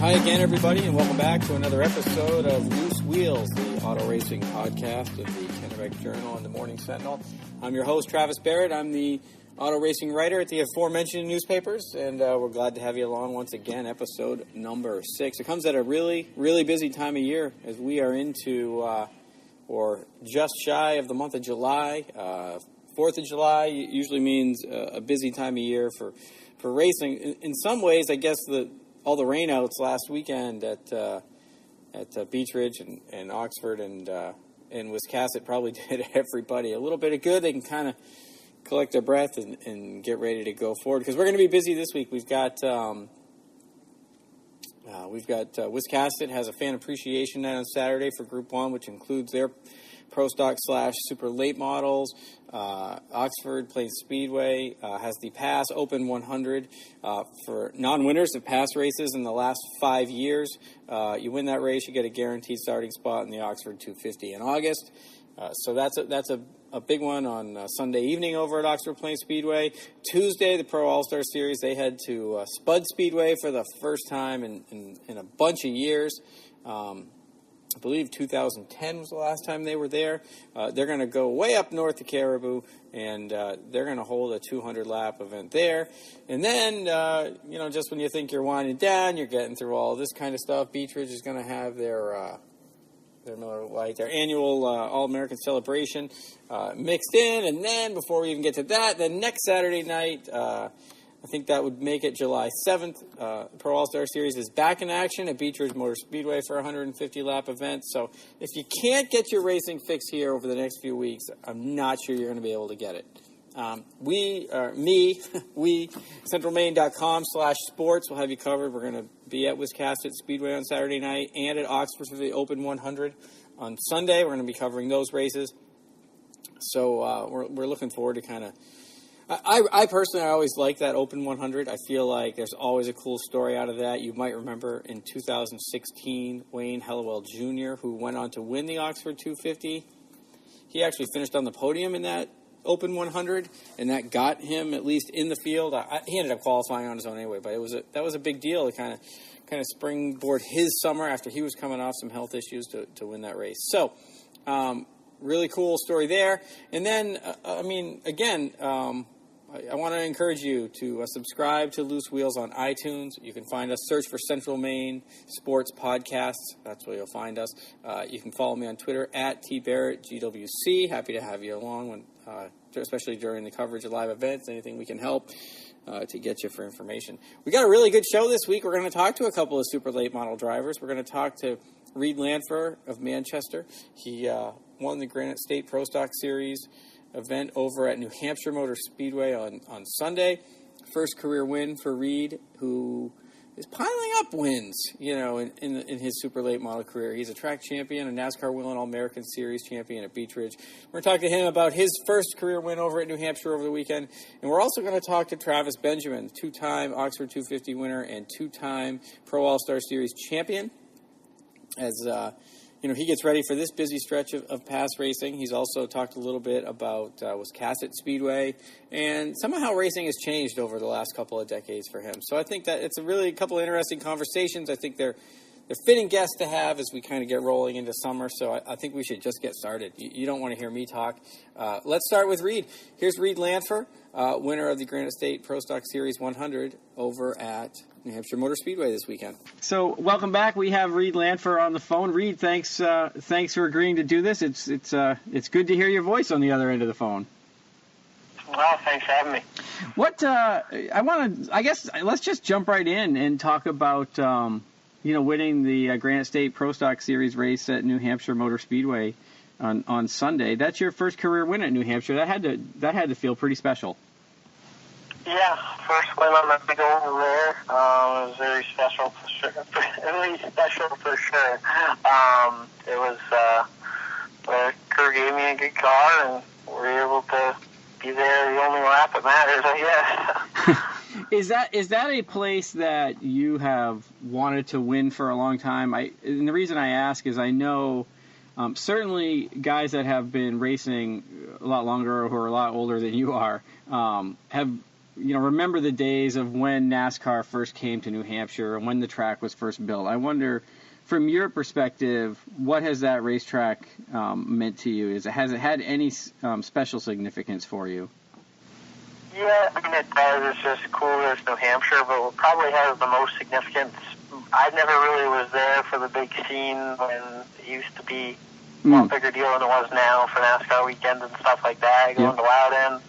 Hi again, everybody, and welcome back to another episode of Loose Wheels, the auto racing podcast of the Kennebec Journal and the Morning Sentinel. I'm your host, Travis Barrett. I'm the auto racing writer at the aforementioned newspapers, and we're glad to have you along once again, episode number 6. It comes at a really, really busy time of year as we are into, or just shy of the month of July. 4th of July usually means a busy time of year for racing. In some ways, I guess all the rainouts last weekend at Beech Ridge and Oxford and Wiscasset probably did everybody a little bit of good. They can kind of collect their breath and get ready to go forward, because we're going to be busy this week. We've got Wiscasset has a fan appreciation night on Saturday for Group 1, which includes their Pro Stock / Super Late models. Oxford Plains Speedway has the Pass Open 100 for non-winners of Pass races in the last 5 years. You win that race, you get a guaranteed starting spot in the Oxford 250 in August. So that's a big one on Sunday evening over at Oxford Plains Speedway. Tuesday, the Pro All-Star Series, they head to Spud Speedway for the first time in a bunch of years. I believe 2010 was the last time they were there. They're going to go way up north to Caribou, and they're going to hold a 200-lap event there. And then, just when you think you're winding down, you're getting through all this kind of stuff, Beech Ridge is going to have their Miller Lite, their annual All-American celebration mixed in. And then, before we even get to that, then next Saturday night, I think that would make it July 7th. Pro All-Star Series is back in action at Beech Ridge Motor Speedway for a 150-lap event. So if you can't get your racing fix here over the next few weeks, I'm not sure you're going to be able to get it. We, CentralMaine.com/sports will have you covered. We're going to be at Wiscasset Speedway on Saturday night and at Oxford for the Open 100 on Sunday. We're going to be covering those races. So we're looking forward to kind of... I personally, I always like that Open 100. I feel like there's always a cool story out of that. You might remember in 2016, Wayne Hellewell Jr., who went on to win the Oxford 250, he actually finished on the podium in that Open 100, and that got him at least in the field. He ended up qualifying on his own anyway, but that was a big deal to kind of springboard his summer after he was coming off some health issues to win that race. So, really cool story there. And then, I want to encourage you to subscribe to Loose Wheels on iTunes. You can find us. Search for Central Maine Sports Podcasts. That's where you'll find us. You can follow me on Twitter at TBarrettGWC. Happy to have you along, especially during the coverage of live events. Anything we can help to get you for information. We got a really good show this week. We're going to talk to a couple of super late model drivers. We're going to talk to Reid Lanpher of Manchester. He won the Granite State Pro Stock Series event over at New Hampshire Motor Speedway on Sunday. First career win for Reid, who is piling up wins, in his super late model career. He's a track champion, a NASCAR Wheel and All-American Series champion at Beech Ridge. We're going to talk to him about his first career win over at New Hampshire over the weekend. And we're also going to talk to Travis Benjamin, two-time Oxford 250 winner and two-time Pro All-Star Series champion, as he gets ready for this busy stretch of pass racing. He's also talked a little bit about Wiscasset Speedway, and somehow how racing has changed over the last couple of decades for him. So I think that it's a couple of interesting conversations. I think they're fitting guests to have as we kind of get rolling into summer. So I think we should just get started. You don't want to hear me talk. Let's start with Reid. Here's Reid Lanpher, winner of the Granite State Pro Stock Series 100 over at New Hampshire Motor Speedway this weekend. So, welcome back. We have Reid Lanpher on the phone. Reid, thanks for agreeing to do this. It's good to hear your voice on the other end of the phone. Well, thanks for having me. Let's just jump right in and talk about winning the Granite State Pro Stock Series race at New Hampshire Motor Speedway on Sunday. That's your first career win at New Hampshire. That had to feel pretty special. Yeah, first win on the big oval there. It was very special for sure. It was Kerr gave me a good car, and we were able to be there the only lap that matters, I guess. Is that a place that you have wanted to win for a long time? And the reason I ask is I know certainly guys that have been racing a lot longer or who are a lot older than you are have remember the days of when NASCAR first came to New Hampshire and when the track was first built. I wonder, from your perspective, what has that racetrack meant to you? Has it had any special significance for you? Yeah, I mean, it does. It's just cool that it's New Hampshire, but what probably has the most significance, I never really was there for the big scene when it used to be a lot bigger deal than it was now for NASCAR weekends and stuff like that. Going to Loudon,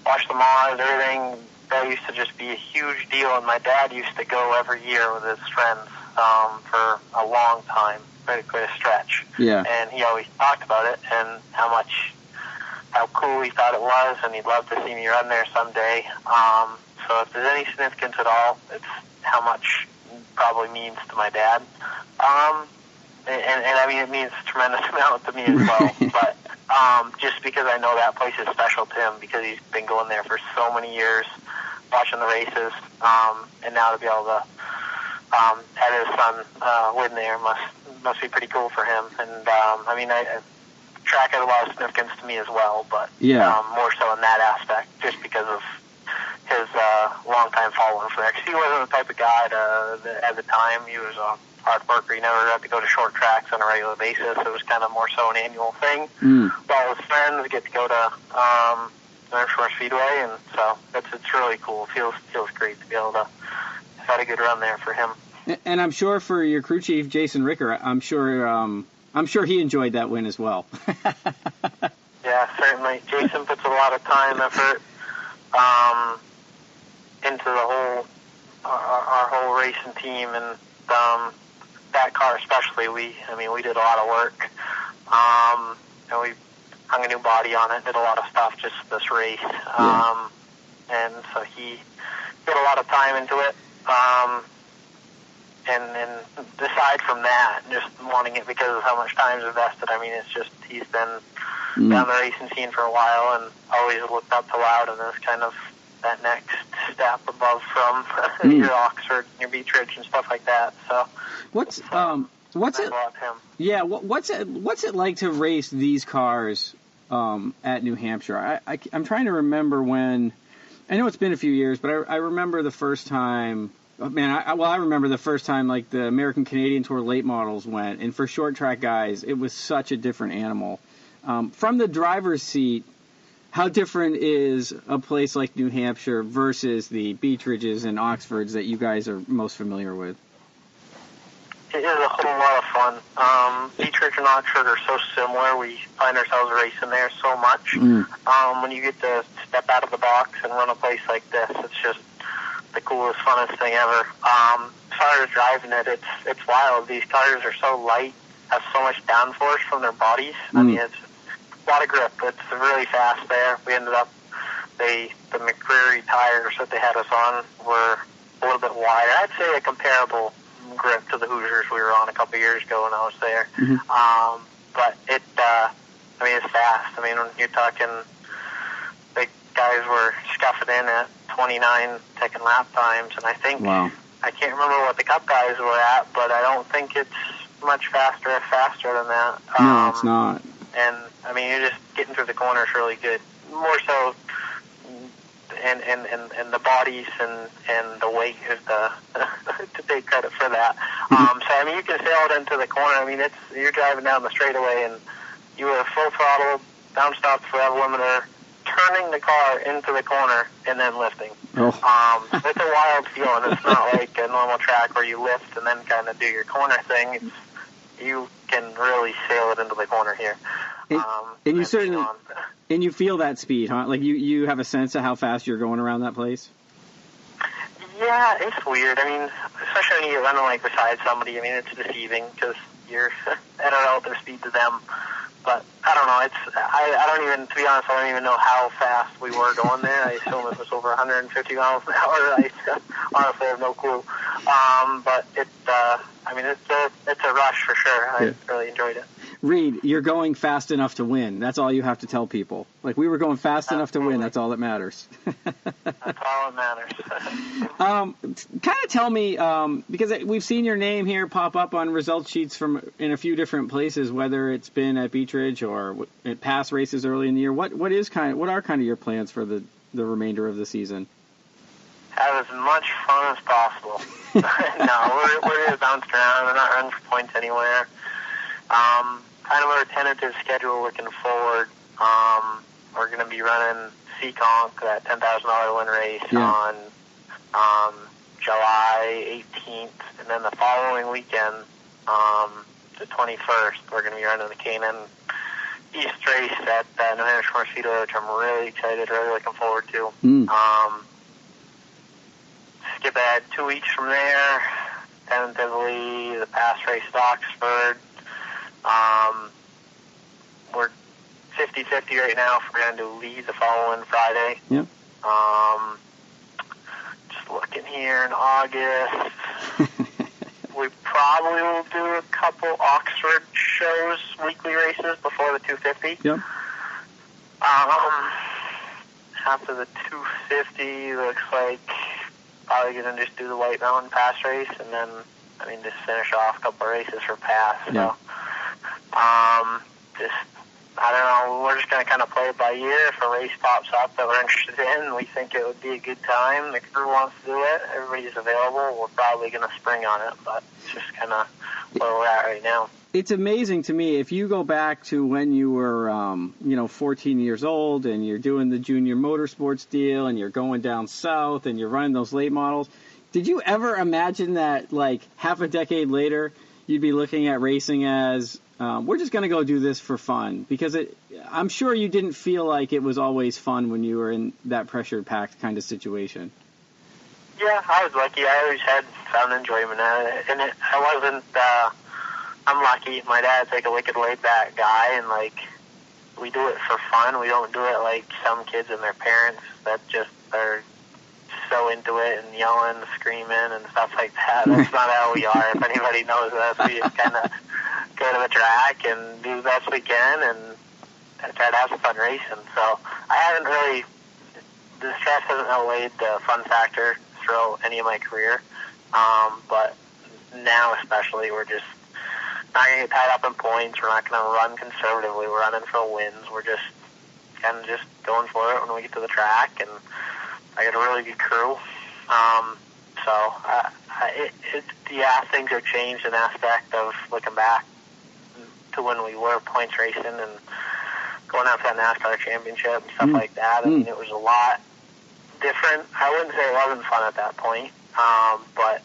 watch the Mars, everything. That used to just be a huge deal, and my dad used to go every year with his friends for a long time, quite a stretch. Yeah. And he always talked about it and how cool he thought it was, and he'd love to see me run there someday. So if there's any significance at all, it's how much it probably means to my dad. And I mean, it means a tremendous amount to me as well. But just because I know that place is special to him, because he's been going there for so many years, watching the races, and now to be able to have his son win there must be pretty cool for him. And I mean, track has a lot of significance to me as well, but more so in that aspect, just because of his long-time following for there. Because he wasn't the type of guy at the time. He was a hard worker. He never had to go to short tracks on a regular basis. It was kind of more so an annual thing. While his friends get to go to Hampshire Motor Speedway, and so it's really cool. It feels great to be able to have had a good run there for him. And I'm sure for your crew chief, Jason Ricker, I'm sure he enjoyed that win as well. Yeah, certainly. Jason puts a lot of time, effort into the whole our whole racing team, and that car especially. We did a lot of work, and we hung a new body on it, did a lot of stuff just this race, and so he put a lot of time into it. And aside from that, just wanting it because of how much time is invested, I mean, it's just he's been down the racing scene for a while and always looked up to Loudon as kind of that next step above from your Oxford, your Beechridge, and stuff like that. So what's it? Yeah, what's it like to race these cars at New Hampshire? I'm trying to remember when. I know it's been a few years, but I remember the first time. I remember the first time, like, the American Canadian Tour late models went, and for short track guys, it was such a different animal. From the driver's seat, how different is a place like New Hampshire versus the Beechridges and Oxfords that you guys are most familiar with? It is a whole lot of fun. Beechridge and Oxford are so similar. We find ourselves racing there so much. When you get to step out of the box and run a place like this, it's just the coolest, funnest thing ever. As far as driving it, it's wild. These cars are so light, have so much downforce from their bodies. I mean, it's a lot of grip. It's really fast there. We ended up, the McCreary tires that they had us on were a little bit wider. I'd say a comparable grip to the Hoosiers we were on a couple of years ago when I was there. But it's fast. I mean, when you're talking, the guys were scuffing in at 29 second lap times, and I think, I can't remember what the Cup guys were at, but I don't think it's much faster than that. No, it's not. And, I mean, you're just getting through the corners really good. More so, and the bodies and the weight is to take credit for that. So, I mean, you can sail it into the corner. I mean, you're driving down the straightaway, and you are full throttle, down stop for that limiter, turning the car into the corner and then lifting. It's a wild feeling. It's not like a normal track where you lift and then kind of do your corner thing. You can really sail it into the corner here. And you certainly, and you feel that speed, huh? Like you have a sense of how fast you're going around that place? Yeah, it's weird. I mean, especially when you're running like beside somebody. I mean, it's deceiving because you're at a relative speed to them. But I don't know. I don't even, to be honest, I don't even know how fast we were going there. I assume it was over 150 miles an hour. I honestly have no clue. But it's a rush for sure. I really enjoyed it. Reid, you're going fast enough to win. That's all you have to tell people. Like, we were going fast enough to win. That's all that matters. That's all that matters. Kind of tell me, because we've seen your name here pop up on result sheets in a few different places, whether it's been at Beechridge or at past races early in the year. What are kind of your plans for the remainder of the season? have as much fun as possible. No, we're just bounced around. We're not running for points anywhere. Kind of our tentative schedule looking forward. We're going to be running Seekonk, that $10,000 win race, on July 18th, and then the following weekend, the 21st, we're going to be running the Canaan East race at New Hampshire Motor Speedway, which I'm really excited, really looking forward to. Skip ahead 2 weeks from there, tentatively the past race at Oxford. We're 50-50 right now if we're going to do Lee the following Friday. Yep. Just looking here in August. We probably will do a couple Oxford shows, weekly races before the 250. Yep. After the 250, looks like probably going to just do the White Mountain Pass race, and then, just finish off a couple of races for Pass. So, I don't know, we're just going to kind of play it by ear. If a race pops up that we're interested in, we think it would be a good time, the crew wants to do it, everybody's available, we're probably going to spring on it, but it's just kind of where we're at right now. It's amazing to me, if you go back to when you were, 14 years old and you're doing the junior motorsports deal and you're going down south and you're running those late models, did you ever imagine that, like, half a decade later, you'd be looking at racing as, we're just going to go do this for fun? Because I'm sure you didn't feel like it was always fun when you were in that pressure-packed kind of situation. Yeah, I was lucky. I always had found enjoyment at it. And I wasn't, I'm lucky. My dad's like a wicked laid-back guy, and, like, we do it for fun. We don't do it like some kids and their parents that just are so into it and yelling and screaming and stuff like that. That's not how we are. If anybody knows us, we just kind of go to the track and do the best we can and try to have some fun racing. So I haven't really, the stress hasn't outweighed the fun factor throughout any of my career. But now especially, we're just not going to get tied up in points. We're not going to run conservatively. We're running for wins. We're just kind of just going for it when we get to the track, and I got a really good crew. Things have changed in aspect of looking back to when we were points racing and going after that NASCAR championship and stuff like that. It was a lot different. I wouldn't say it wasn't fun at that point, but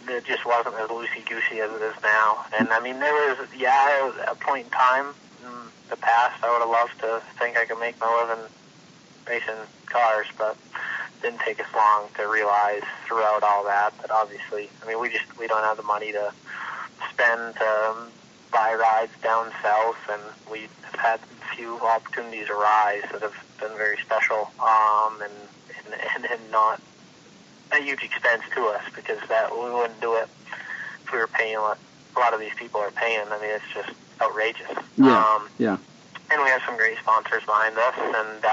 it just wasn't as loosey-goosey as it is now. And, there was a point in time in the past I would have loved to think I could make my living racing cars, but it didn't take us long to realize throughout all that obviously, we don't have the money to spend to buy rides down south, and we have had a few opportunities arise that have been very special, and not a huge expense to us, because that we wouldn't do it if we were paying what a lot of these people are paying. It's just outrageous. Yeah. And we have some great sponsors behind us, and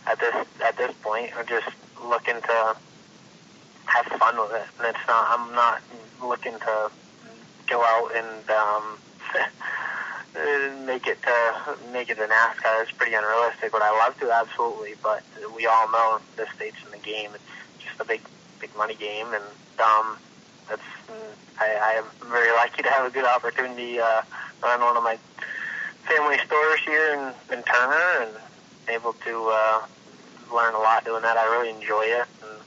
at this point, we're just looking to have fun with it. And I'm not looking to go out and make it to NASCAR. It's pretty unrealistic, but I love to, absolutely. But we all know at this stage in the game, it's just a big money game, and I am very lucky to have a good opportunity run one of my family stores here in Turner, and able to learn a lot doing that. I really enjoy it, and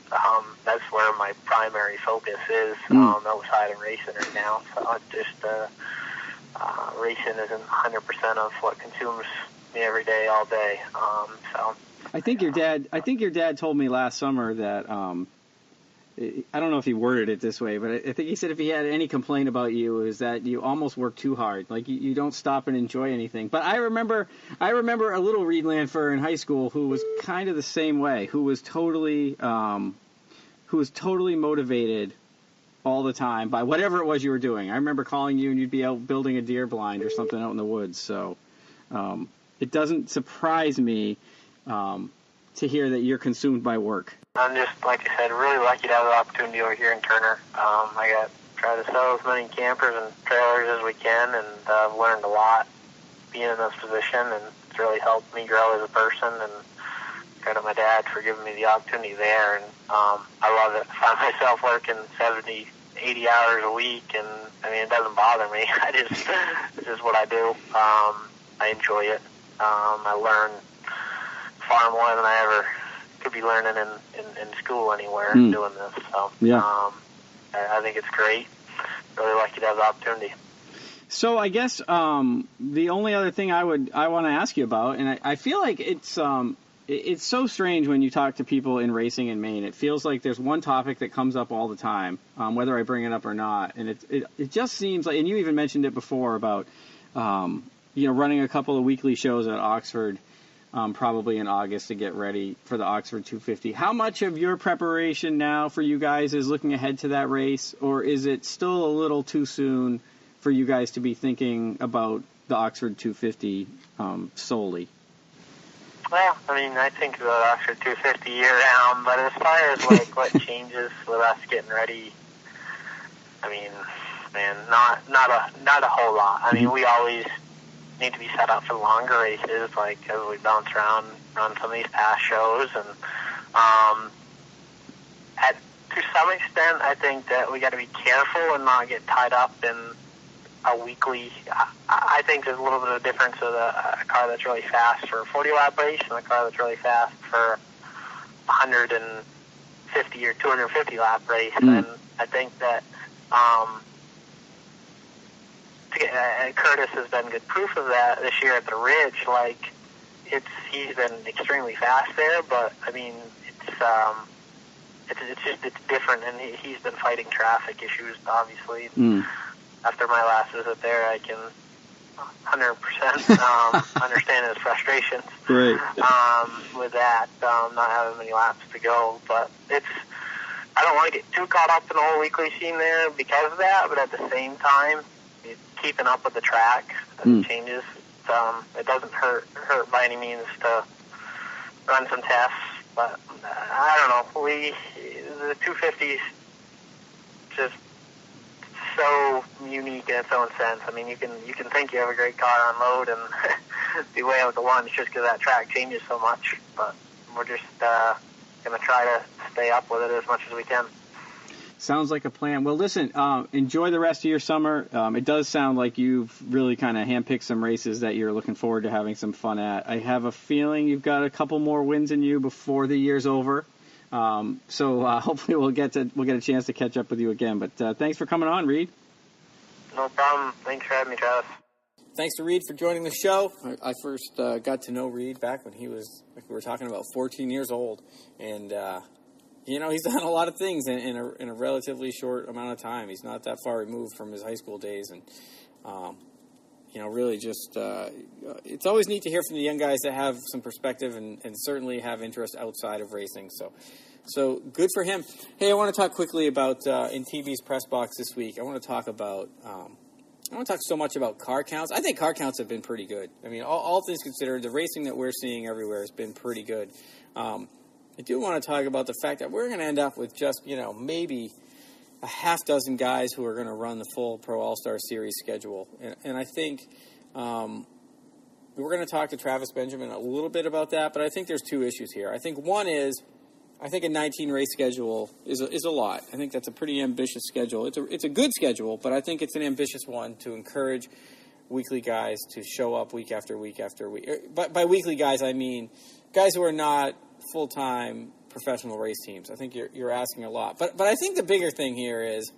that's where my primary focus is outside of racing right now. So it's just racing isn't 100% of what consumes me every day, all day. So I think your dad told me last summer that I don't know if he worded it this way, but I think he said if he had any complaint about you is that you almost work too hard. Like you don't stop and enjoy anything. But I remember a little Reid Lanpher in high school who was kind of the same way, who was totally motivated all the time by whatever it was you were doing. I remember calling you and you'd be out building a deer blind or something out in the woods. So it doesn't surprise me to hear that you're consumed by work. I'm just, like I said, really lucky to have the opportunity over here in Turner. I try to sell as many campers and trailers as we can, and I've learned a lot being in this position, and it's really helped me grow as a person, and credit my dad for giving me the opportunity there, and I love it. I find myself working 70, 80 hours a week, and I mean, it doesn't bother me. This is what I do. I enjoy it. I learn far more than I ever could be learning in school anywhere doing this. So I think it's great. Really lucky to have the opportunity. So I guess the only other thing I want to ask you about, and I feel like it's so strange when you talk to people in racing in Maine. It feels like there's one topic that comes up all the time, whether I bring it up or not, and it just seems like, and you even mentioned it before about running a couple of weekly shows at Oxford, probably in August to get ready for the Oxford 250. How much of your preparation now for you guys is looking ahead to that race, or is it still a little too soon for you guys to be thinking about the Oxford 250 solely? Well, I mean, I think the Oxford 250 year-round, but as far as like what changes with us getting ready, I mean, man, not a whole lot. I mean, we always need to be set up for longer races, like as we bounce around on some of these past shows, and to some extent, I think that we got to be careful and not get tied up in a weekly. I think there's a little bit of difference with a car that's really fast for a 40-lap race and a car that's really fast for 150 or 250-lap race. And I think that Curtis has been good proof of that this year at the Ridge. Like, he's been extremely fast there, but I mean, it's different, and he's been fighting traffic issues, obviously. After my last visit there, I can 100% understand his frustrations with that, not having many laps to go. But I don't want to get too caught up in the whole weekly scene there because of that, but at the same time, keeping up with the track as it changes, it doesn't hurt by any means to run some tests. But I don't know, the 250's just so unique in its own sense. I mean, you can think you have a great car on load and be way out the lunch just because that track changes so much. But we're just going to try to stay up with it as much as we can. Sounds like a plan. Well, listen, enjoy the rest of your summer. It does sound like you've really kind of handpicked some races that you're looking forward to having some fun at. I have a feeling you've got a couple more wins in you before the year's over. So hopefully we'll get a chance to catch up with you again. But thanks for coming on, Reid. No problem. Thanks for having me, Travis. Thanks to Reid for joining the show. I first got to know Reid back when he was, like we were talking about, 14 years old. And, he's done a lot of things in a relatively short amount of time. He's not that far removed from his high school days. And, really just it's always neat to hear from the young guys that have some perspective and certainly have interest outside of racing. So good for him. Hey, I want to talk quickly about in TV's press box this week. I want to talk so much about car counts. I think car counts have been pretty good. I mean, all things considered, the racing that we're seeing everywhere has been pretty good. I do want to talk about the fact that we're going to end up with just, maybe a half dozen guys who are going to run the full Pro All-Star Series schedule. And I think we're going to talk to Travis Benjamin a little bit about that, but I think there's two issues here. I think one is, I think a 19-race schedule is a lot. I think that's a pretty ambitious schedule. It's a good schedule, but I think it's an ambitious one to encourage weekly guys to show up week after week after week. But by weekly guys, I mean guys who are not full-time professional race teams. I think you're asking a lot. But I think the bigger thing here is,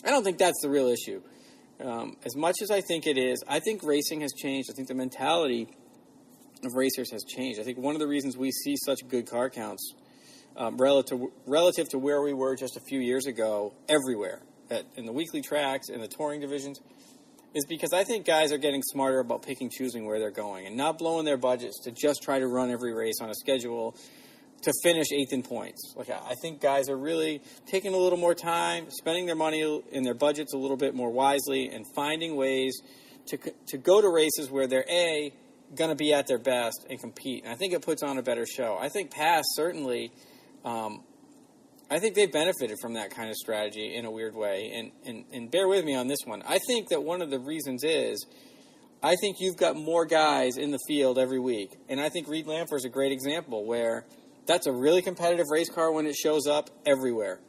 I don't think that's the real issue. As much as I think it is, I think racing has changed. I think the mentality of racers has changed. I think one of the reasons we see such good car counts relative to where we were just a few years ago everywhere, in the weekly tracks, in the touring divisions, is because I think guys are getting smarter about picking, choosing where they're going and not blowing their budgets to just try to run every race on a schedule to finish 8th in points. Like, I think guys are really taking a little more time, spending their money and their budgets a little bit more wisely, and finding ways to go to races where they're going to be at their best and compete. And I think it puts on a better show. I think past, certainly, I think they've benefited from that kind of strategy in a weird way. And bear with me on this one. I think that one of the reasons is I think you've got more guys in the field every week. And I think Reid Lanpher is a great example where that's a really competitive race car when it shows up everywhere.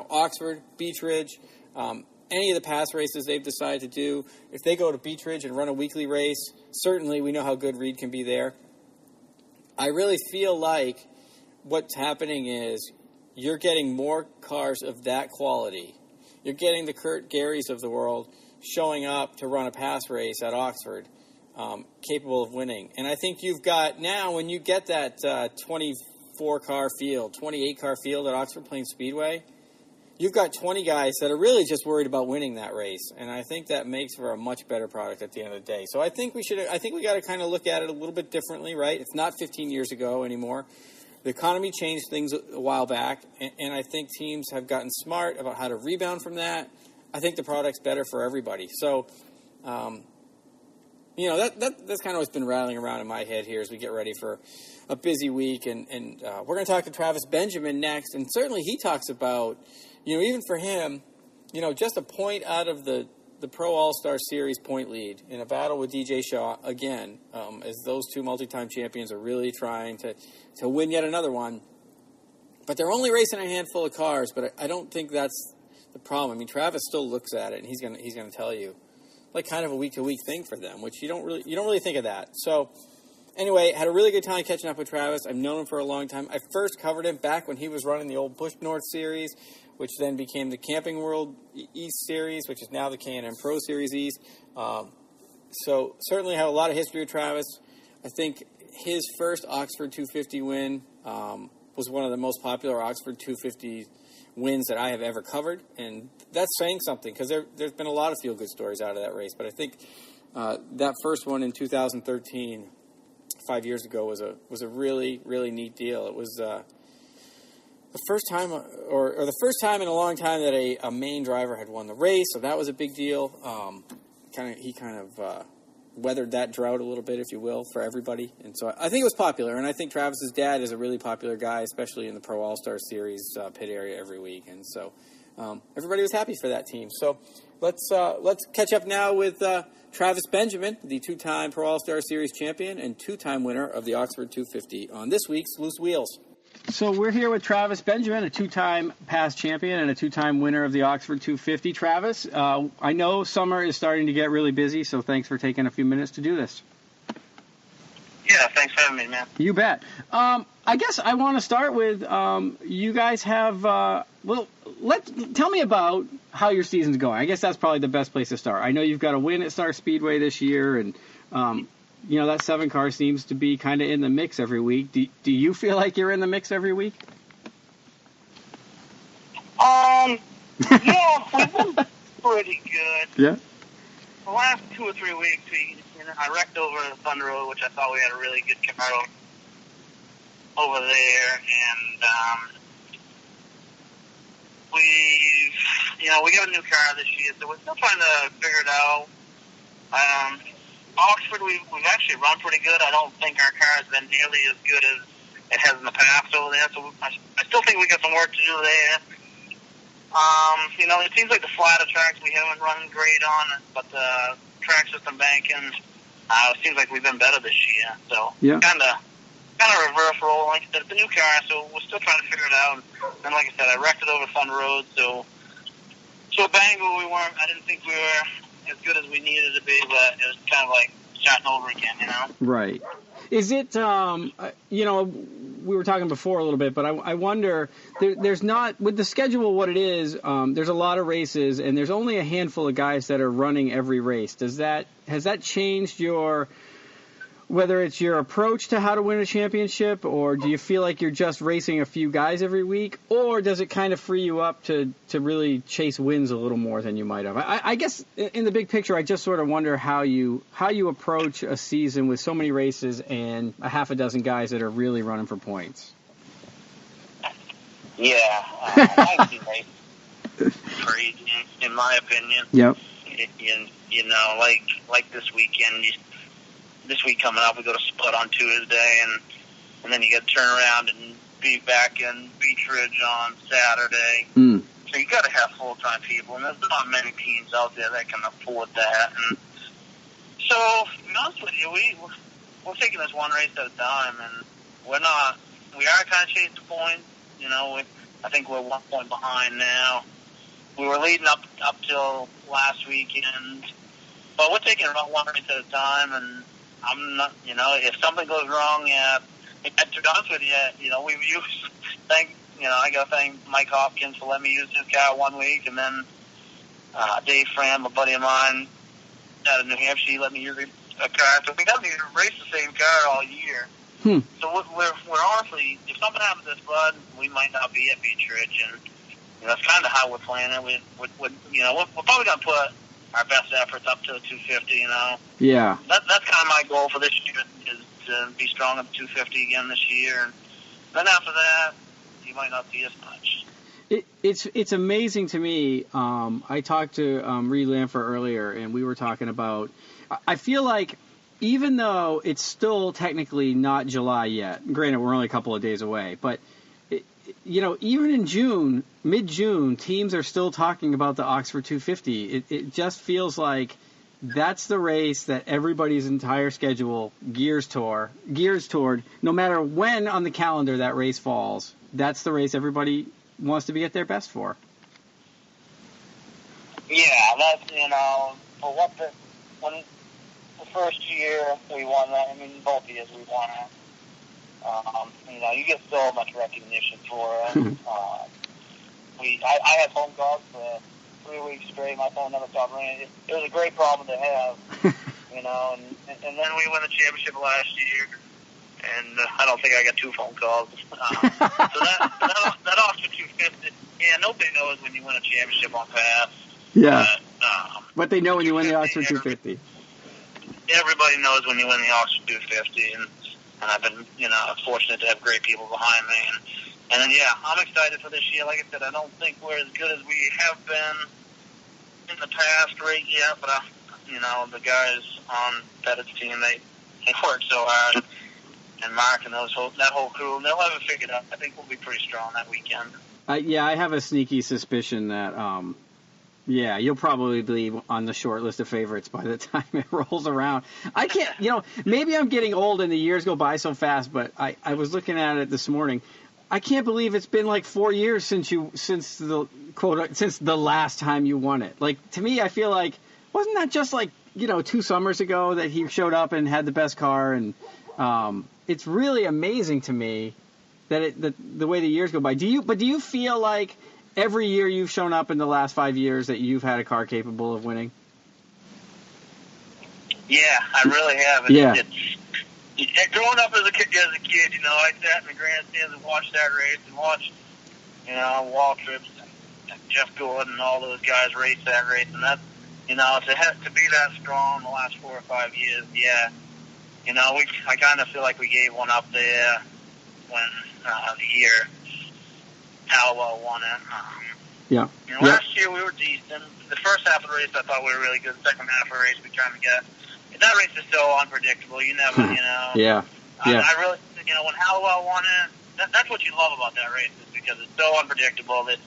Oxford, Beech Ridge, any of the past races they've decided to do. If they go to Beech Ridge and run a weekly race, certainly we know how good Reid can be there. I really feel like what's happening is you're getting more cars of that quality. You're getting the Kurt Garys of the world showing up to run a pass race at Oxford, capable of winning. And I think you've got now, when you get that 24-car field, 28-car field at Oxford Plains Speedway, you've got 20 guys that are really just worried about winning that race. And I think that makes for a much better product at the end of the day. So I think we got to kind of look at it a little bit differently, right? It's not 15 years ago anymore. The economy changed things a while back, and I think teams have gotten smart about how to rebound from that. I think the product's better for everybody. So, that's kind of what's been rattling around in my head here as we get ready for a busy week. And we're going to talk to Travis Benjamin next, and certainly he talks about, even for him, just a point out of the Pro All-Star Series point lead in a battle with DJ Shaw again, as those two multi-time champions are really trying to win yet another one. But they're only racing a handful of cars, but I don't think that's the problem. I mean, Travis still looks at it, and he's gonna tell you, like, kind of a week-to-week thing for them, which you don't really think of that. So, anyway, had a really good time catching up with Travis. I've known him for a long time. I first covered him back when he was running the old Busch North Series, which then became the Camping World East Series, which is now the K&N Pro Series East. So certainly have a lot of history with Travis. I think his first Oxford 250 win was one of the most popular Oxford 250 wins that I have ever covered, and that's saying something because there's been a lot of feel-good stories out of that race. But I think that first one in 2013, 5 years ago, was a really, really neat deal. It was the first time, or the first time in a long time that a main driver had won the race, so that was a big deal. He weathered that drought a little bit, if you will, for everybody, and so I think it was popular. And I think Travis's dad is a really popular guy, especially in the Pro All-Star Series pit area every week, and so everybody was happy for that team. So let's catch up now with Travis Benjamin, the two-time Pro All-Star Series champion and two-time winner of the Oxford 250 on this week's Loose Wheels. So we're here with Travis Benjamin, a two-time past champion and a two-time winner of the Oxford 250. Travis, I know summer is starting to get really busy, so thanks for taking a few minutes to do this. Yeah, thanks for having me, man. You bet. I guess I want to start with you guys have, tell me about how your season's going. I guess that's probably the best place to start. I know you've got a win at Star Speedway this year, and that 7-car seems to be kind of in the mix every week. Do you feel like you're in the mix every week? Yeah, we've been pretty good. Yeah. The last 2 or 3 weeks, I wrecked over the Thunder Road, which I thought we had a really good car over there, and we got a new car this year, so we're still trying to figure it out. Oxford, we've actually run pretty good. I don't think our car has been nearly as good as it has in the past over there, so I still think we got some work to do there. It seems like the flatter tracks we haven't run great on, but the track system banking, it seems like we've been better this year. So yeah. Kind of reverse role. Like I said, it's a new car, so we're still trying to figure it out. And like I said, I wrecked it over Thunder Road, so Bangor we weren't. I didn't think we were as good as we needed to be, but it was kind of like starting over again, Right. Is it, we were talking before a little bit, but I wonder, there's not, with the schedule what it is, there's a lot of races, and there's only a handful of guys that are running every race. Has that changed whether it's your approach to how to win a championship, or do you feel like you're just racing a few guys every week, or does it kind of free you up to really chase wins a little more than you might have? I guess in the big picture, I just sort of wonder how you approach a season with so many races and a half a dozen guys that are really running for points. Yeah, I see crazy in my opinion. Yep. Like this weekend. This week coming up, we go to Split on Tuesday, and then you got to turn around and be back in Beech Ridge on Saturday. Mm. So you got to have full-time people, and there's not many teams out there that can afford that. And So, to be honest with you, we're taking this one race at a time, and we are kind of chasing points. I think we're 1 point behind now. We were leading up till last weekend, but we're taking about one race at a time, and I'm not, if something goes wrong, to be honest with you, we've used, I got to thank Mike Hopkins for letting me use his car 1 week, and then Dave Fram, a buddy of mine out of New Hampshire, he let me use a car. So we got to race the same car all year. So we're honestly, if something happens to this bud, we might not be at Beach Ridge, and that's kind of how we're playing it. We're probably going to put our best efforts up to the 250. Yeah. That's kind of my goal for this year, is to be strong at the 250 again this year, and then after that, you might not see as much. It's amazing to me. I talked to Reid Lanpher earlier, and we were talking about. I feel like even though it's still technically not July yet, granted we're only a couple of days away, but even in June, mid-June, teams are still talking about the Oxford 250. It just feels like that's the race that everybody's entire schedule gears toward. No matter when on the calendar that race falls, that's the race everybody wants to be at their best for. Yeah, that's, for when the first year we won that, both years we won it. You get so much recognition for it. I had phone calls for 3 weeks straight. My phone never stopped ringing. It was a great problem to have, and then we won the championship last year, and I don't think I got 2 phone calls. So that Oxford 250, nobody knows when you win a championship on pass. Yeah. But they know when you win the Oxford 250. Everybody knows when you win the Oxford 250, and I've been, fortunate to have great people behind me. And then, I'm excited for this year. Like I said, I don't think we're as good as we have been in the past right yet, but, the guys on Pettit's team, they work so hard. And Mark and that whole crew, they'll have it figured out. I think we'll be pretty strong that weekend. I have a sneaky suspicion that, you'll probably be on the short list of favorites by the time it rolls around. I can't, maybe I'm getting old and the years go by so fast, but I was looking at it this morning. I can't believe it's been like 4 years since the last time you won it. Like, to me, I feel like, wasn't that just like, 2 summers ago that he showed up and had the best car? And it's really amazing to me that the way the years go by. Do you feel like every year you've shown up in the last 5 years that you've had a car capable of winning? Yeah, I really have. Yeah. Growing up as a kid, I sat in the grandstands and watched that race and watched, Waltrip and Jeff Gordon and all those guys race that race. And that, to be that strong in the last 4 or 5 years, I kind of feel like we gave one up there when the year Hallowell won it. Last year we were decent. The first half of the race I thought we were really good. The second half of the race we kind of got. That race is so unpredictable. You never, Yeah. I really, when Hallowell won it, that's what you love about that race, is because it's so unpredictable. There's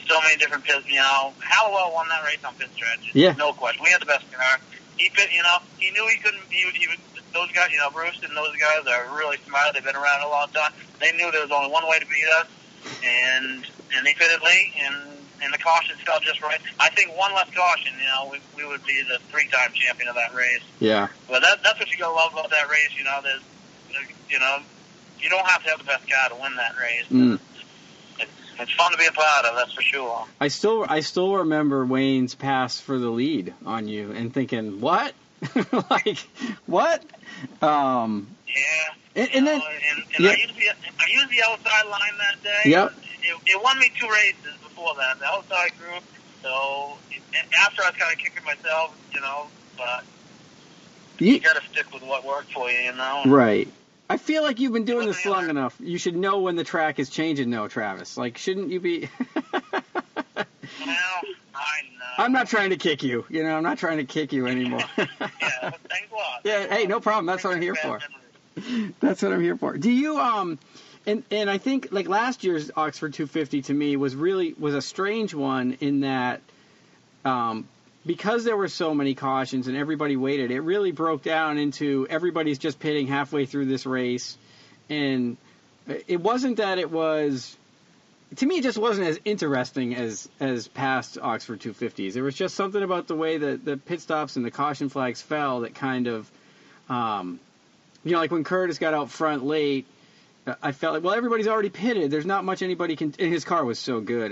so many different pits. Hallowell won that race on pit strategy. Yeah. No question. We had the best car. He knew he couldn't. He would. Those guys, Bruce and those guys are really smart. They've been around a long time. They knew there was only one way to beat us, and they pitted late, and the cautions fell just right. I think one less caution, we would be the 3-time champion of that race. Yeah. But that's what you gotta love about that race. There's, you don't have to have the best car to win that race. It's fun to be a part of, that's for sure. I still remember Wayne's pass for the lead on you and thinking, what? Like, what? Yeah. And then I used the outside line that day. Yep. It won me 2 races before that. The outside group. So after I was kind of kicking myself, but you got to stick with what worked for you, Right. I feel like you've been doing this long enough. You should know when the track is changing, though, Travis. Like, shouldn't you be? Well, I know. I'm not trying to kick you. I'm not trying to kick you anymore. Yeah, thanks a lot. Yeah, hey, no problem. That's what I'm here for. That's what I'm here for. Do you and I think like last year's Oxford 250 to me was a strange one in that because there were so many cautions and everybody waited, it really broke down into everybody's just pitting halfway through this race. And it wasn't that it was, to me, it just wasn't as interesting as past Oxford 250s. There was just something about the way that the pit stops and the caution flags fell that kind of, like when Curtis got out front late, I felt like, well, everybody's already pitted. There's not much anybody can. And his car was so good.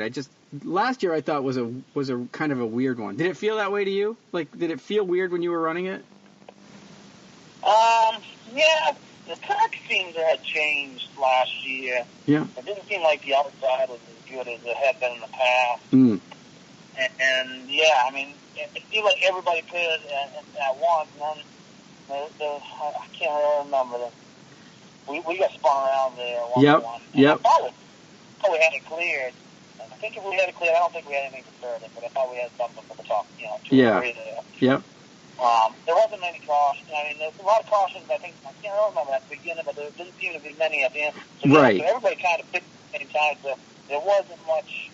Last year I thought was a kind of a weird one. Did it feel that way to you? Like, did it feel weird when you were running it? Yeah. The track seemed to have changed last year. Yeah. It didn't seem like the outside was as good as it had been in the past. Mm. And yeah, I mean, it seemed like everybody pitted at once, and then I can't really remember them. We got spun around there at one. Yep. I thought we had it cleared. I think if we had it cleared, I don't think we had anything for third, but I thought we had something for the top, 2 or 3 there. Yep. There wasn't many cautions. I mean, there's a lot of cautions, I think. I can't remember at the beginning, but there didn't seem to be many at the end. So, right. So everybody kind of picked at the same time, so there wasn't much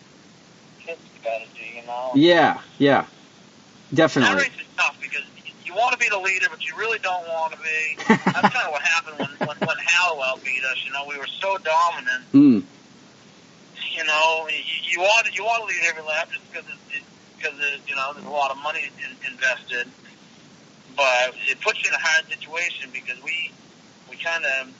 pit strategy, Yeah. Definitely. That race is tough because you want to be the leader, but you really don't want to be. That's kind of what happened when Hallowell beat us. We were so dominant. Mm. You want to lead every lap just because there's a lot of money invested. But it puts you in a hard situation because we kind of,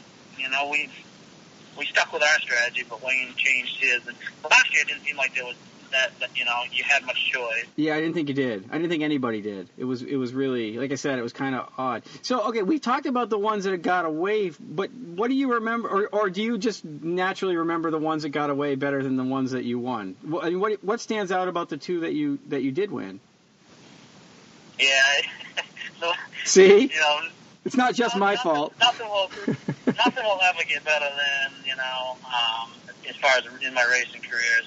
we stuck with our strategy, but Wayne changed his. And last year it didn't seem like there was that you had much choice. Yeah, I didn't think you did. I didn't think anybody did. It was really, like I said, it was kind of odd. So, okay, we talked about the ones that got away, but what do you remember, or do you just naturally remember the ones that got away better than the ones that you won? What stands out about the two that you did win? Yeah. So, see? It's not just my fault. Nothing will ever get better than, as far as in my racing career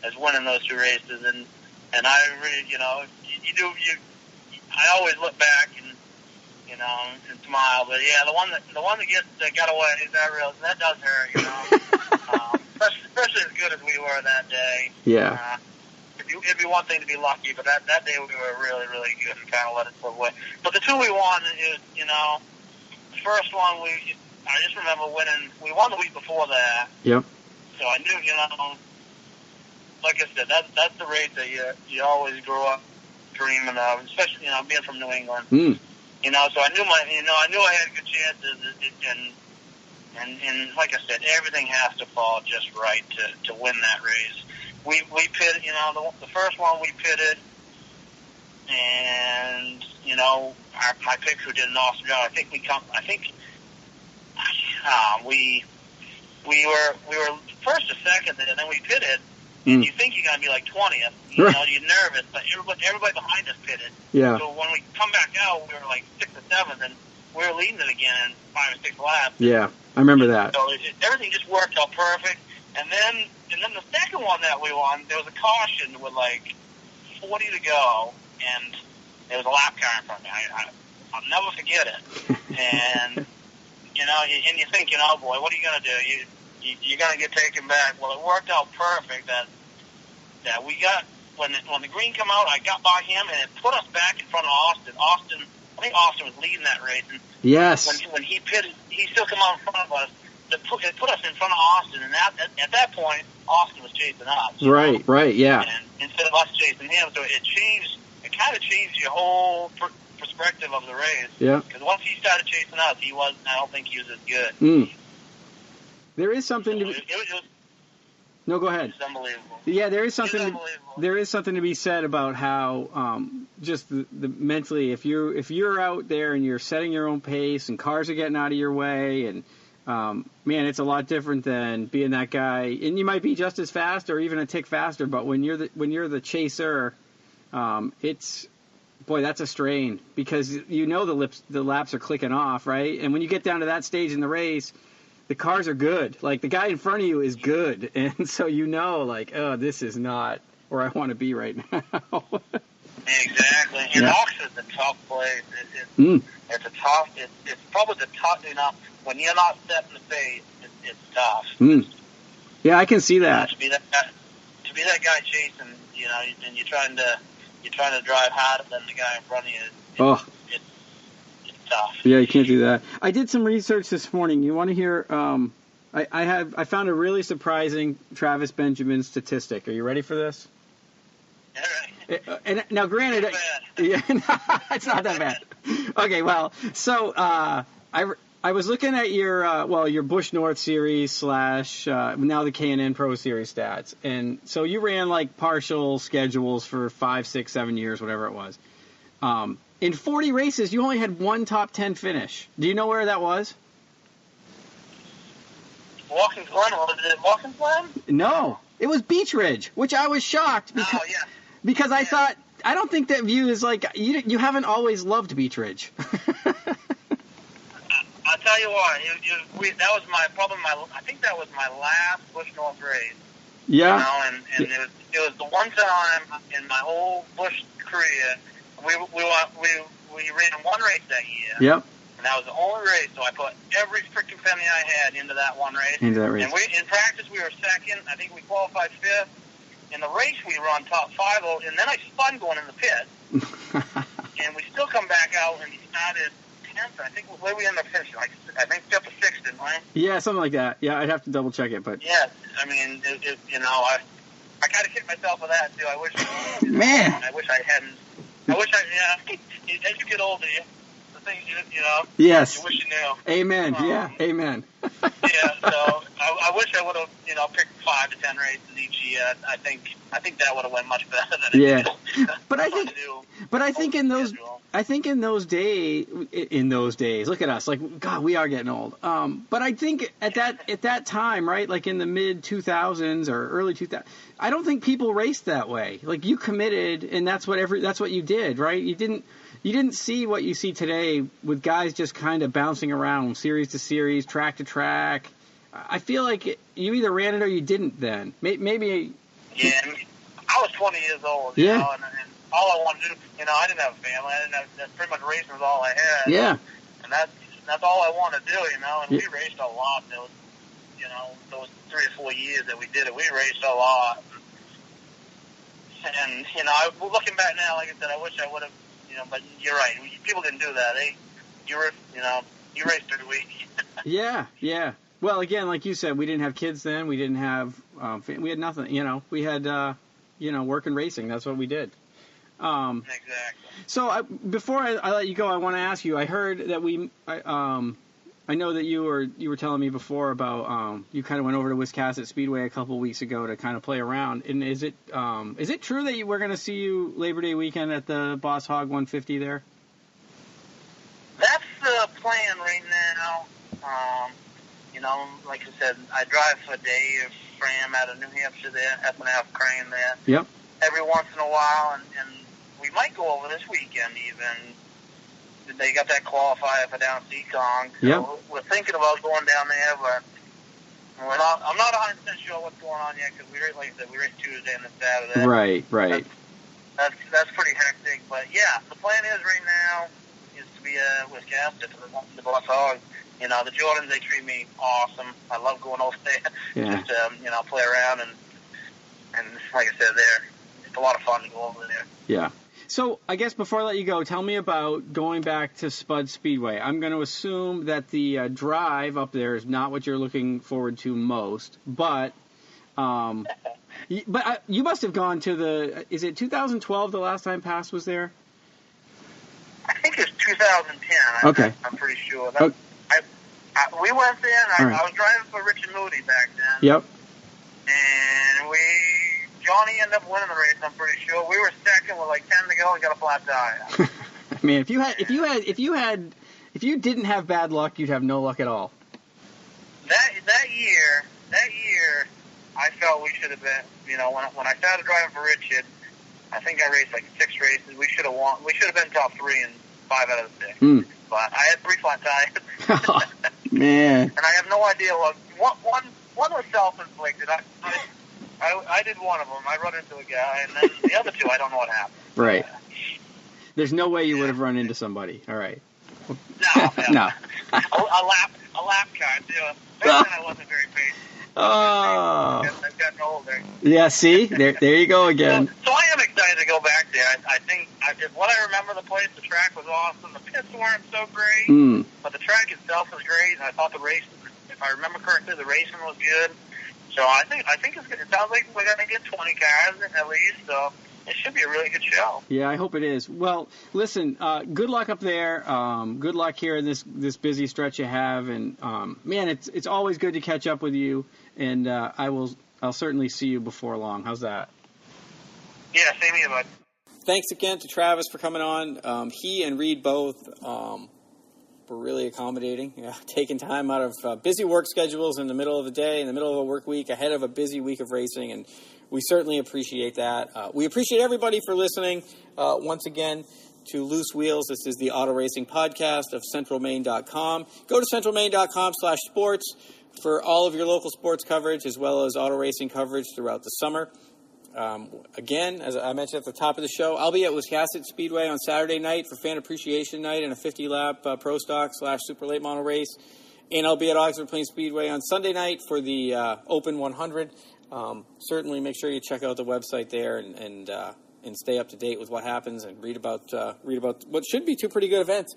as winning those two races. And I really, I always look back and smile. But yeah, the one that got away, that does hurt, especially as good as we were that day. Yeah. It'd be one thing to be lucky, but that day we were really, really good and kind of let it slip away. But the two we won is, the first one I just remember winning. We won the week before that. Yep. So I knew, like I said, that's the race that you always grow up dreaming of, especially being from New England. Mm. So I knew I had good chances, and like I said, everything has to fall just right to win that race. We pitted, the first one we pitted, and my pit crew did an awesome job. We were first or second, and then we pitted. And you think you're going to be like 20th. You're nervous, but everybody behind us pitted. Yeah. So when we come back out, we were like 6th or 7th, and we were leading it again in 5 or 6 laps. Yeah, I remember that. So everything just worked out perfect. And then the second one that we won, there was a caution with like 40 to go, and there was a lap car in front of me. I'll never forget it. And, and you think, oh boy, what are you going to do? You're going to get taken back. Well, it worked out perfect that we got, when the green come out, I got by him, and it put us back in front of Austin. I think Austin was leading that race. And yes. When he pitted, he still come out in front of us. It put us in front of Austin, and at that point, Austin was chasing us. Right, yeah. And instead of us chasing him, so it kind of changed your whole perspective of the race. Yeah. Because once he started chasing us, I don't think he was as good. Mm. There is something to be... No, go ahead. It's unbelievable. Yeah, there is something to be said about how just the mentally, if you're out there and you're setting your own pace and cars are getting out of your way, and man, it's a lot different than being that guy. And you might be just as fast or even a tick faster, but when you're the chaser, it's, boy, that's a strain, because the laps are clicking off, right? And when you get down to that stage in the race, the cars are good. Like, the guy in front of you is good. And so like, oh, this is not where I want to be right now. Exactly. And Oxford's a tough place. It's a tough, it's probably the tough, when you're not set in the pace, it's tough. Mm. Yeah, I can see that. To be that guy chasing, and you're trying to you're trying to drive harder than the guy in front of you. It's tough. Yeah, you can't do that. I did some research this morning. You want to hear? I found a really surprising Travis Benjamin statistic. Are you ready for this? All right. And now, granted, yeah, it's not that bad. Okay, well, so I was looking at your Busch North Series / now the K&N Pro Series stats, and so you ran like partial schedules for 5, 6, 7 years, whatever it was. In 40 races, you only had one top 10 finish. Do you know where that was? Watkins Glen? Was it Watkins Glen? No, it was Beech Ridge, which I was shocked because I thought, I don't think that view is like, you haven't always loved Beech Ridge. I'll tell you what, that was I think that was my last Busch North race. Yeah. You know, and it was the one time in my whole Busch career, we ran one race that year. Yep. And that was the only race, so I put every freaking penny I had into that one race. Into that race. And in practice, we were second. I think we qualified fifth. In the race, we were on top 5, and then I spun going in the pit. And we still come back out, and we started 10th. I think where we ended up finishing, I think 5th or 6th, didn't we? Yeah, something like that. Yeah, I'd have to double check it, but yeah, I mean, I kind of kicked myself for that too. I wish, man, I wish I hadn't. As you get older, the things yes, you wish you knew. Amen. Amen. Yeah, so I wish I would have, picked 5 to 10 races each year. I think that would have went much better than it did. But I think in those days, look at us, like, God, we are getting old. But I think at that time, right, like in the mid 2000s or early 2000s, I don't think people raced that way. Like, you committed, and that's what you did, right? You didn't see what you see today with guys just kind of bouncing around series to series, track to track. I feel like you either ran it or you didn't then. Maybe. Yeah, I was 20 years old, and all I wanted to do, I didn't have a family. That pretty much racing was all I had. Yeah. And that's all I wanted to do, and we raced a lot. Those 3 or 4 years that we did it, we raced a lot. And, looking back now, like I said, I wish I would have, but you're right. People didn't do that. You raced every week. Yeah. Well, again, like you said, we didn't have kids then. We didn't have, we had nothing, we had, work and racing. That's what we did. Exactly. So before I let you go, I want to ask you, I heard that I know that you were telling me before about, you kind of went over to Wiscasset Speedway a couple weeks ago to kind of play around. And is it true that we're going to see you Labor Day weekend at the Boss Hog 150 there? That's the plan right now. Like I said, I drive for Dave Fram out of New Hampshire there, F&F Crane there. Yep. Every once in a while, and we might go over this weekend even. They got that qualifier for down Seekong. So we're thinking about going down there, but I'm not 100% sure what's going on yet because like I said, we race Tuesday and then Saturday. Right. That's pretty hectic, but yeah, the plan is right now is to be Wiscasset for the Boss Hog. The Jordans, they treat me awesome. I love going over there. Yeah. Just play around and like I said, it's a lot of fun to go over there. Yeah. So I guess before I let you go, tell me about going back to Spud Speedway. I'm going to assume that the drive up there is not what you're looking forward to most, but you must have gone to is it 2012 the last time Pass was there? I think it's 2010. Okay. I'm pretty sure. We went there, and I was driving for Richard Moody back then. Yep. And Johnny ended up winning the race, I'm pretty sure. We were second with like 10 to go and got a flat tire. Man, if you didn't have bad luck, you'd have no luck at all. That year, I felt we should have been, when I started driving for Richard, I think I raced like 6 races. We should have won. We should have been top 3 in 5 out of the 6. But I had 3 flat tires. Oh, man. And I have no idea one was self-inflicted. I did one of them. I run into a guy, and then the other 2, I don't know what happened. Right. There's no way you would have run into somebody. All right. No. A lap car, too. Back then I wasn't very patient. Oh. I've gotten older. Yeah, see? There you go again. So I am excited to go back there. I what I remember the place, the track was awesome. The pits weren't so great, but the track itself was great, and I thought the race, if I remember correctly, the racing was good. So I think it's good. It sounds like we're going to get 20 cars at least, so it should be a really good show. Yeah, I hope it is. Well, listen, good luck up there. Good luck here in this busy stretch you have, and man, it's always good to catch up with you, and I'll certainly see you before long. How's that? Yeah, same here, bud. Thanks again to Travis for coming on. He and Reid both were really accommodating, taking time out of busy work schedules in the middle of the day, in the middle of a work week, ahead of a busy week of racing, and we certainly appreciate that. We appreciate everybody for listening once again to Loose Wheels. This is the auto racing podcast of centralmaine.com. Go to centralmaine.com/sports for all of your local sports coverage as well as auto racing coverage throughout the summer. Again, as I mentioned at the top of the show, I'll be at Wiscasset Speedway on Saturday night for Fan Appreciation Night and a 50-lap Pro Stock / Super Late Model race. And I'll be at Oxford Plains Speedway on Sunday night for the Open 100. Certainly make sure you check out the website there and stay up to date with what happens and read about what should be two pretty good events.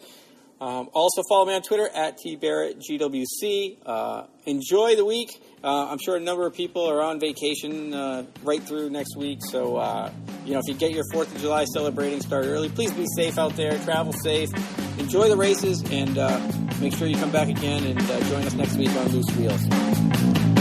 Also follow me on Twitter at tbarrettgwc. Enjoy the week. I'm sure a number of people are on vacation right through next week. So, if you get your 4th of July celebrating, start early. Please be safe out there. Travel safe. Enjoy the races. And make sure you come back again and join us next week on Loose Wheels.